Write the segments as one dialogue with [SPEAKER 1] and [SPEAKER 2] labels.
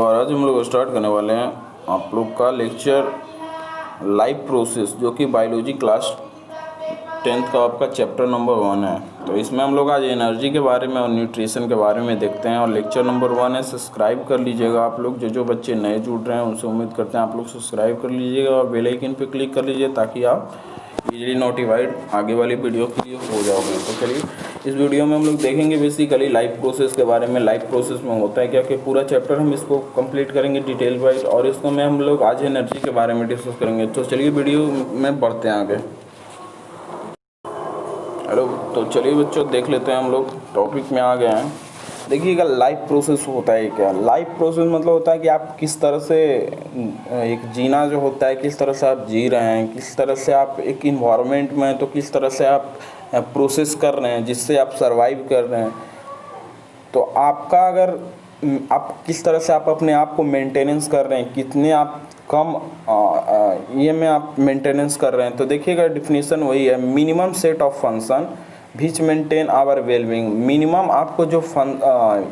[SPEAKER 1] और आज हम लोग स्टार्ट करने वाले हैं आप लोग का लेक्चर लाइफ प्रोसेस, जो कि बायोलॉजी क्लास 10th का आपका चैप्टर नंबर 1 है। तो इसमें हम लोग आज एनर्जी के बारे में और न्यूट्रिशन के बारे में देखते हैं। और लेक्चर नंबर 1 है। सब्सक्राइब कर लीजिएगा आप लोग, जो बच्चे नए जुड़ रहे हैं उनसे उम्मीद करते हैं आप लोग सब्सक्राइब कर लीजिएगा और बेल आइकन पे क्लिक कर लीजिए, ताकि आप इजीली नोटिफाइड आगे वाली वीडियो के लिए हो जाओगे। तो चलिए इस वीडियो में हम लोग देखेंगे बेसिकली लाइफ प्रोसेस के बारे में। लाइफ प्रोसेस में होता है क्या कि पूरा चैप्टर हम इसको कंप्लीट करेंगे डिटेल वाइज, और इसको में हम लोग आज एनर्जी के बारे में डिस्कस करेंगे। तो चलिए वीडियो में बढ़ते हैं आगे। हेलो, तो चलिए बच्चों देख लेते हैं, हम लोग टॉपिक में आ गए हैं। देखिएगा लाइफ प्रोसेस होता है क्या। लाइफ प्रोसेस मतलब होता है कि आप किस तरह से एक जीना जो होता है, किस तरह से आप जी रहे हैं, किस तरह से आप एक इन्वायरमेंट में, तो किस तरह से आप प्रोसेस कर रहे हैं जिससे आप सरवाइव कर रहे हैं। तो आपका अगर आप किस तरह से आप अपने आप को मेंटेनेंस कर रहे हैं, कितने आप कम ये में आप मेंटेनेंस कर रहे हैं। तो देखिएगा डेफिनेशन वही है, minimum set of function which maintain our wellbeing. Minimum आपको जो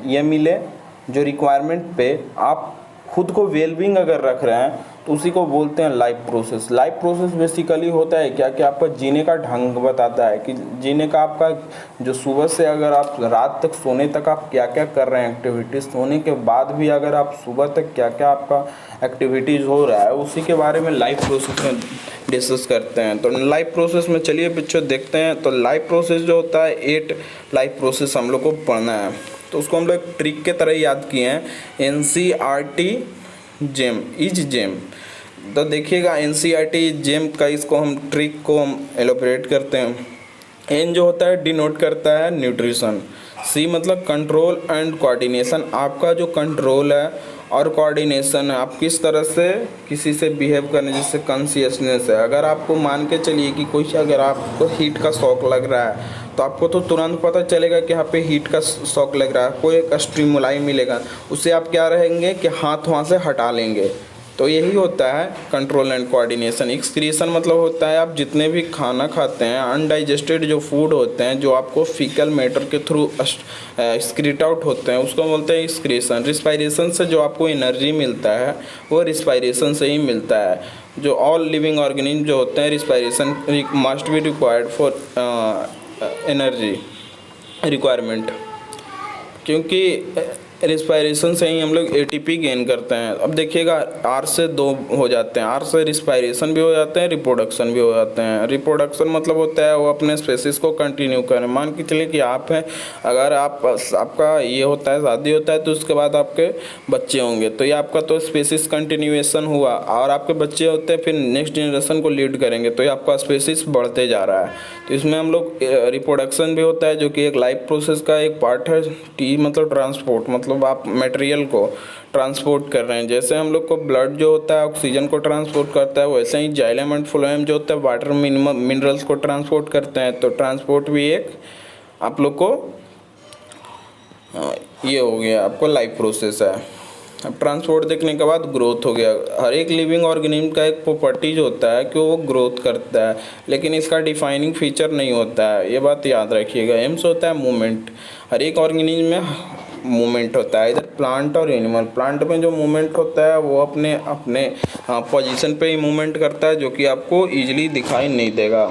[SPEAKER 1] ये मिले, जो रिक्वायरमेंट पे आप खुद को वेलबींग अगर रख रहे हैं, तो उसी को बोलते हैं life process. Life process basically होता है क्या कि आपका जीने का ढंग बताता है कि जीने का आपका जो सुबह से अगर आप रात तक सोने तक आप क्या क्या कर रहे हैं एक्टिविटीज़, सोने के बाद भी अगर आप सुबह तक क्या क्या आपका एक्टिविटीज़ हो रहा है, उसी के बारे में लाइफ प्रोसेस में डिस्कस करते हैं। तो लाइफ प्रोसेस में चलिए बच्चों देखते हैं। तो लाइफ प्रोसेस जो होता है 8 लाइफ प्रोसेस हम लोग को पढ़ना है। तो उसको हम लोग ट्रिक के तरह याद किए हैं, NCERT जेम इज जेम। तो देखिएगा NCERT जेम का इसको हम ट्रिक को हम एलोबरेट करते हैं। N जो होता है डिनोट करता है न्यूट्रिशन, C मतलब कंट्रोल एंड कोऑर्डिनेशन, आपका जो कंट्रोल है और कोऑर्डिनेशन है, आप किस तरह से किसी से बिहेव करने, जिससे कॉन्शियसनेस है। अगर आपको मान के चलिए कि कोई अगर आपको हीट का शॉक लग रहा है, तो आपको तो तुरंत पता चलेगा कि यहाँ पे हीट का शॉक लग रहा है, कोई एक स्टिमुलाई मिलेगा, उससे आप क्या रहेंगे कि हाथ वहाँ से हटा लेंगे। तो यही होता है कंट्रोल एंड कोऑर्डिनेशन। एक्सक्रीशन मतलब होता है आप जितने भी खाना खाते हैं, अनडाइजेस्टेड जो फूड होते हैं, जो आपको फीकल मैटर के थ्रू एक्सक्रीट आउट होते हैं, उसको बोलते हैं एक्सक्रीशन। रिस्पायरेशन से जो आपको एनर्जी मिलता है, वो रिस्पायरेशन से ही मिलता है। जो ऑल लिविंग ऑर्गेनिज्म जो होते हैं, respiration must be required for energy requirement, क्योंकि रिस्पायरेशन से ही हम लोग ATP गेन करते हैं। अब देखिएगा R से 2 हो जाते हैं, R से रिस्पायरेशन भी हो जाते हैं, रिप्रोडक्शन भी हो जाते हैं। रिप्रोडक्शन मतलब होता है वो अपने स्पेसिस को कंटिन्यू करें। मान के चलिए कि आप हैं, अगर आपका ये होता है, शादी होता है, तो उसके बाद आपके बच्चे होंगे, तो ये आपका तो स्पेसिस कंटिन्यूएशन हुआ, और आपके बच्चे होते हैं फिर नेक्स्ट जनरेशन को लीड करेंगे, तो ये आपका स्पेसिस बढ़ते जा रहा है। तो इसमें हम लोग रिप्रोडक्शन भी होता है, जो कि एक लाइफ प्रोसेस का एक पार्ट है। T मतलब ट्रांसपोर्ट, मतलब आप मटेरियल को ट्रांसपोर्ट कर रहे हैं। जैसे हम लोग को ब्लड जो होता है ऑक्सीजन को ट्रांसपोर्ट करता है, वैसे ही जाइलम एंड फ्लोएम जो होता है वाटर मिनरल्स को ट्रांसपोर्ट करते हैं। तो ट्रांसपोर्ट भी एक आप लोग को ये हो गया, आपको लाइफ प्रोसेस है। अब ट्रांसपोर्ट देखने के बाद ग्रोथ हो गया। हर एक लिविंग ऑर्गेनिज्म का एक प्रॉपर्टीज होता है कि वो ग्रोथ करता है, लेकिन इसका डिफाइनिंग फीचर नहीं होता है, ये बात याद रखिएगा। एम्स होता है मूवमेंट, हर एक ऑर्गेनिज्म में मूवमेंट होता है, इधर प्लांट और एनिमल। प्लांट में जो मूवमेंट होता है वो अपने पोजीशन पे ही मूवमेंट करता है, जो कि आपको ईजिली दिखाई नहीं देगा।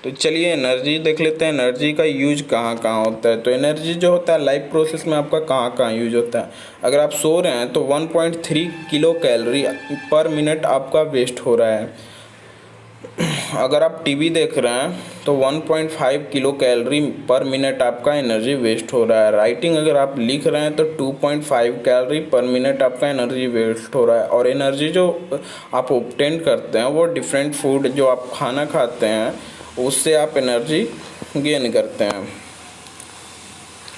[SPEAKER 1] तो चलिए एनर्जी देख लेते हैं, एनर्जी का यूज कहाँ कहाँ होता है। तो एनर्जी जो होता है लाइफ प्रोसेस में आपका कहाँ कहाँ यूज होता है। अगर आप सो रहे हैं तो 1.3 किलो कैलोरी पर मिनट आपका वेस्ट हो रहा है। अगर आप टीवी देख रहे हैं तो 1.5 किलो कैलोरी पर मिनट आपका एनर्जी वेस्ट हो रहा है। राइटिंग अगर आप लिख रहे हैं तो 2.5 कैलोरी पर मिनट आपका एनर्जी वेस्ट हो रहा है। और एनर्जी जो आप ऑब्टेन करते हैं वो डिफरेंट फूड जो आप खाना खाते हैं, उससे आप एनर्जी गेन करते हैं।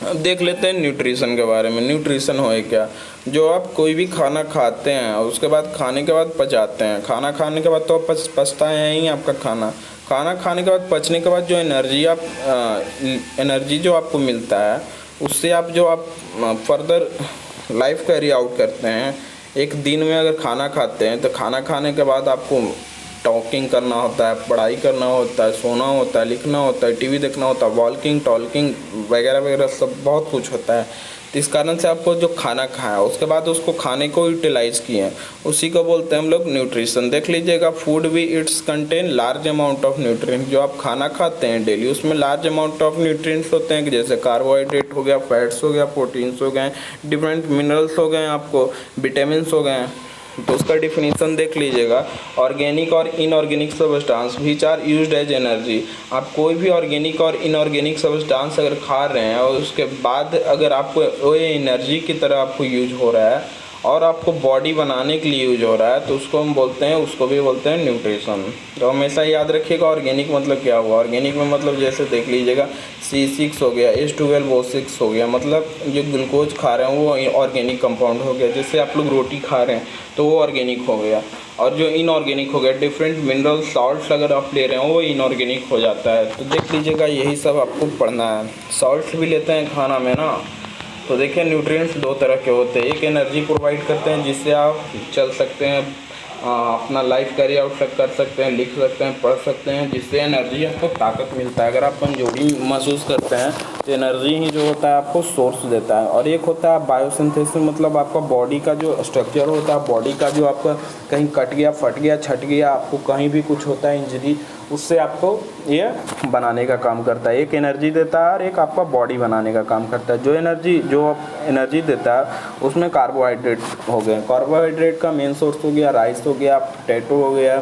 [SPEAKER 1] अब देख लेते हैं न्यूट्रिशन के बारे में। न्यूट्रिशन हो क्या, जो आप कोई भी खाना खाते हैं उसके बाद खाने के बाद पचाते हैं। खाना खाने के बाद तो पचता है ही आपका खाना। खाना खाने के बाद पचने के बाद जो एनर्जी जो आपको मिलता है, उससे आप फर्दर लाइफ कैरी आउट करते हैं। एक दिन में अगर खाना खाते हैं तो खाना खाने के बाद आपको टॉकिंग करना होता है, पढ़ाई करना होता है, सोना होता है, लिखना होता है, टीवी देखना होता है, वॉकिंग टॉकिंग वगैरह वगैरह सब बहुत कुछ होता है। तो इस कारण से आपको जो खाना खाया उसके बाद उसको खाने को यूटिलाइज किए, उसी को बोलते हैं हम लोग न्यूट्रिशन। देख लीजिएगा, फूड भी it's contain large amount of nutrient. जो आप खाना खाते हैं डेली उसमें लार्ज अमाउंट ऑफ न्यूट्रिएंट्स होते हैं, कि जैसे कार्बोहाइड्रेट हो गया, फैट्स हो गया, प्रोटीन्स हो गए, डिफरेंट मिनरल्स हो गए, आपको विटामिन हो गए। तो उसका डिफिनीसन देख लीजिएगा, ऑर्गेनिक और inorganic substance which are used as energy. आप कोई भी ऑर्गेनिक और इनऑर्गेनिक सब्सटेंस अगर खा रहे हैं और उसके बाद अगर आपको वो एनर्जी की तरह आपको यूज हो रहा है और आपको बॉडी बनाने के लिए यूज हो रहा है, तो उसको हम बोलते हैं, उसको भी बोलते हैं न्यूट्रिशन। तो हमेशा याद रखिएगा ऑर्गेनिक मतलब क्या हुआ। ऑर्गेनिक में मतलब जैसे देख लीजिएगा C6 हो गया, H12O6 हो गया, मतलब जो ग्लूकोज खा रहे हैं वो ऑर्गेनिक कंपाउंड हो गया। जैसे आप लोग रोटी खा रहे हैं तो वो ऑर्गेनिक हो गया। और जो इनऑर्गेनिक हो गया, डिफरेंट मिनरल सॉल्ट्स अगर आप ले रहे हैं वो इनऑर्गेनिक हो जाता है। तो देख लीजिएगा, यही सब आपको पढ़ना है। सॉल्ट्स भी लेते हैं खाना में ना, तो देखिए न्यूट्रिएंट्स दो तरह के होते हैं। एक एनर्जी प्रोवाइड करते हैं जिससे आप चल सकते हैं, अपना लाइफ कैरी आउट कर सकते हैं, लिख सकते हैं, पढ़ सकते हैं, जिससे एनर्जी आपको ताकत मिलता है। अगर आप कमजोरी महसूस करते हैं तो एनर्जी ही जो होता है आपको सोर्स देता है। और एक होता है बायोसिंथेसिस, मतलब आपका बॉडी का जो स्ट्रक्चर होता है, बॉडी का जो आपका कहीं कट गया, फट गया, छट गया, आपको कहीं भी कुछ होता है इंजरी, उससे आपको ये बनाने का काम करता है। एक एनर्जी देता है और एक आपका बॉडी बनाने का काम करता है। जो एनर्जी देता है उसमें कार्बोहाइड्रेट हो गए। कार्बोहाइड्रेट का मेन सोर्स हो गया राइस हो गया, पोटैटो हो गया,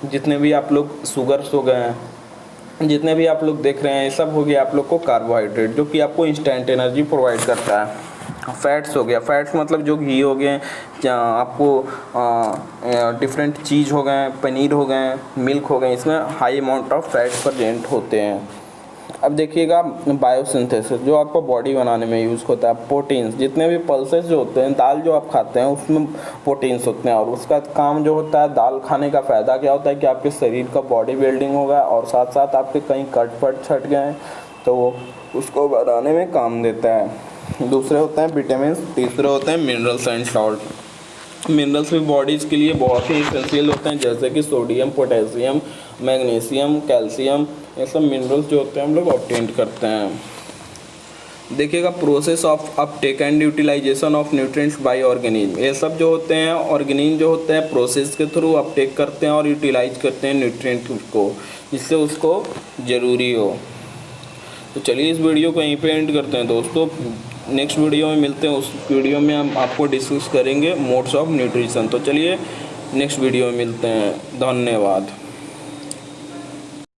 [SPEAKER 1] जितने भी आप लोग शुगर्स हो गए हैं, जितने भी आप लोग देख रहे हैं, ये सब हो गया आप लोग को कार्बोहाइड्रेट, जो कि आपको इंस्टेंट एनर्जी प्रोवाइड करता है। फैट्स हो गया, फैट्स मतलब जो घी हो गए, आपको डिफरेंट चीज़ हो गए, पनीर हो गए, मिल्क हो गए, इसमें high amount of fats present होते हैं। अब देखिएगा बायोसिंथेसिस, जो आपको बॉडी बनाने में यूज़ होता है। प्रोटीन्स, जितने भी पल्सेस जो होते हैं, दाल जो आप खाते हैं उसमें प्रोटीन्स होते हैं, और उसका काम जो होता है, दाल खाने का फ़ायदा क्या होता है कि आपके शरीर का बॉडी बिल्डिंग होगा, और साथ साथ आपके कहीं कट फट छट गए तो वो उसको बनाने में काम देता है। दूसरे होते हैं विटामिन, तीसरे होते हैं मिनरल्स एंड सॉल्ट। मिनरल्स भी बॉडीज़ के लिए बहुत ही इसेंशियल होते हैं, जैसे कि सोडियम, पोटेशियम, मैग्नीशियम, कैल्शियम, ये सब मिनरल्स जो होते हैं हम लोग ऑब्टेन करते हैं। देखिएगा process of uptake and utilisation of nutrients by organism. ये सब जो होते हैं ऑर्गेनिज्म जो होते हैं प्रोसेस के थ्रू अपटेक करते हैं और यूटिलाइज करते हैं न्यूट्रिएंट को, जिससे उसको ज़रूरी हो। तो चलिए इस वीडियो को यहीं पे एंड करते हैं दोस्तों। नेक्स्ट वीडियो में मिलते हैं, उस वीडियो में हम आपको डिस्कस करेंगे मोड्स ऑफ न्यूट्रिशन। तो चलिए नेक्स्ट वीडियो में मिलते हैं, धन्यवाद।